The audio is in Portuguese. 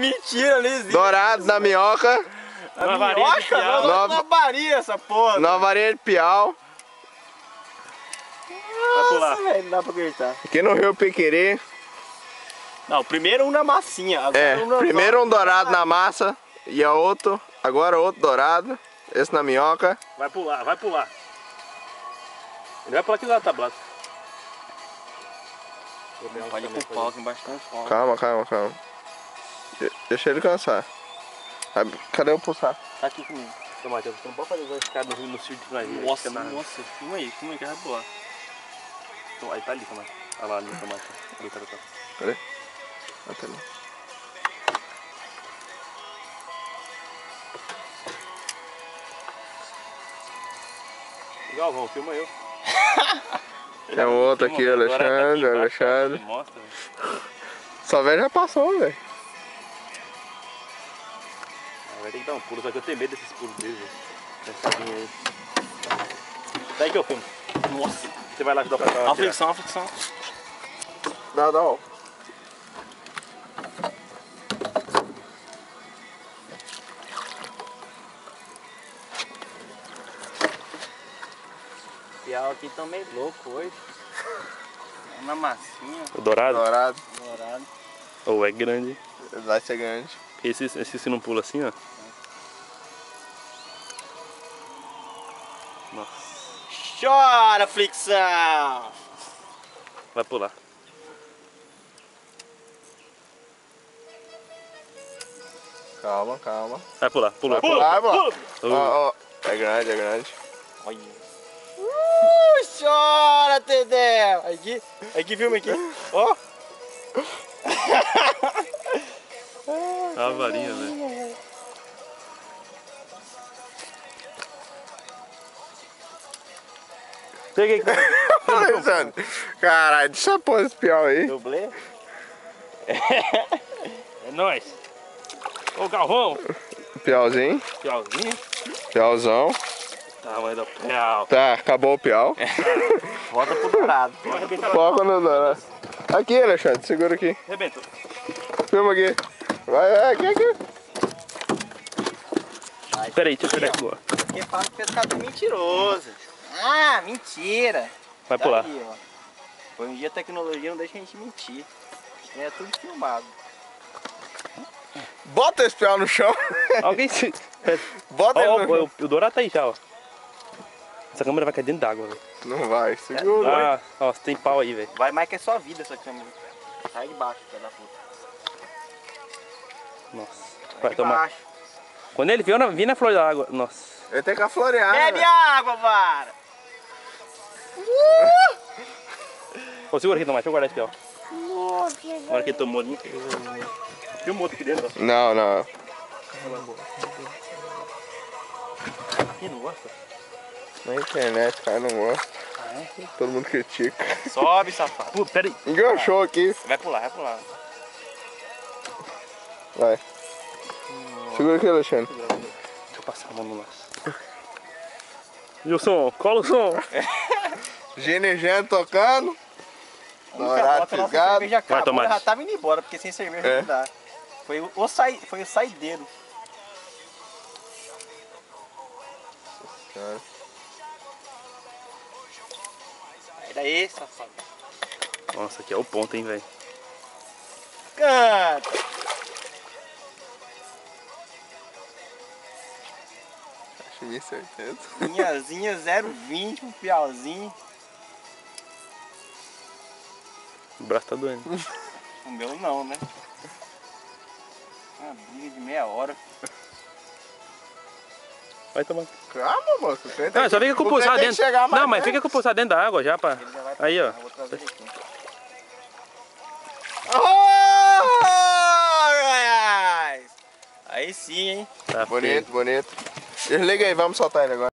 Mentira, não existe. Dourado na minhoca. Na minhoca? Não, na varinha essa porra. Na varinha de piau. Vai pular. Velho, não dá pra acreditar. Aqui no Rio Pequerê. Não, primeiro um na massinha. Primeiro um dourado na massa. E a outro. Agora outro dourado. Esse na minhoca. Vai pular, vai pular. Ele vai pular aqui do lado da tablada. Pode ir pro pau aqui embaixo tão forte. Calma, calma, calma. Deixa ele cansar. Cadê o pulsar? Tá aqui comigo. Então, Matheus, você não pode fazer essa escada no sítio de nós. Nossa, filma aí que vai pular. Então, aí tá ali, Tomate. Olha lá, ali, Tomate. Ali, tá. Cadê? Ah, tá ali. Galvão, filma eu. Tem um outro aqui, Alexandre. Mostra, velho. Só velho já passou, velho. Vai ter que dar um pulo, só que eu tenho medo desses pulos dele, velho. Essa linha aí. Daí que eu filmo. Nossa. Você vai lá ajudar o pessoal. Aflição. Dá, ó. Piau aqui tão meio louco hoje. Na massinha. O dourado? Dourado. Ou é grande. Vai ser grande. Esse se não pula assim, ó. Nossa. Chora, Flixão! Vai pular. Calma, calma. Vai pular, pula. Vai, Pula. Ó. É grande. Olha. Chora, Tedel! Aqui, filma aqui. Ó. A varinha, velho. Peguei. Alexandre, caralho, deixa eu pôr esse piau aí. Dublê? É nóis. Ô, Galvão. Piauzinho. Piauzinho. Piauzão. Tamanho do piau. Tá, acabou o piau. Volta pro dourado. Foca no dourado. Aqui, Alexandre, segura aqui. Arrebentou. Filma aqui. Vai, aqui. Peraí, deixa eu pegar aqui, ó. Porque fala que pescador é mentiroso. Ah, mentira. Vai Tá pular. aí, ó. Hoje em dia a tecnologia não deixa a gente mentir. É tudo filmado. Bota esse piau no chão. Alguém se... Bota ele no chão. O dourado tá aí já, ó. Essa câmera vai cair dentro d'água, velho. Não vai, segura. Ah, ó, você tem pau aí, velho. Vai mais que é sua vida essa câmera. Sai de baixo, filha da puta. Nossa. Sai Vai de tomar. baixo. Quando ele vir na flor da água. Nossa. Ele tem que aflorear. Bebe né? água, vara! Ô, segura aqui, Tomate. Deixa eu guardar esse piau. Na hora que ele tomou ali. Filmou aqui dentro, ó. Não. Ih, não gosta? Na internet, cara, não gosta. Todo mundo critica. Sobe, safado. Pô, pera aí. Enganchou aqui. Vai pular. Vai. Segura aqui, Alexandre. Deixa eu passar a mão no laço. E o som? Cola o som. Ginegendo tocando. Dourado fisgado. Vai, Tomate. Já tava indo embora, porque sem cerveja não dá. Foi o saideiro. Cara. Sai daí, safado. Nossa, aqui é o ponto, hein, velho. Canta! Acho minha certeza. Minhazinha 0,20 pro piauzinho. O braço tá doendo. O meu não, né? Uma briga de meia hora. Vai tomar. Calma, moço. Não, só fica com o pulsar tem que dentro. chegar mais Não, mas perto. fica com o pulsar dentro da água já, pá. Ele já vai Aí, ó. Eu vou trazer ele aqui. Aí sim, hein? Tá Bonito. Desliga aí, vamos soltar ele agora.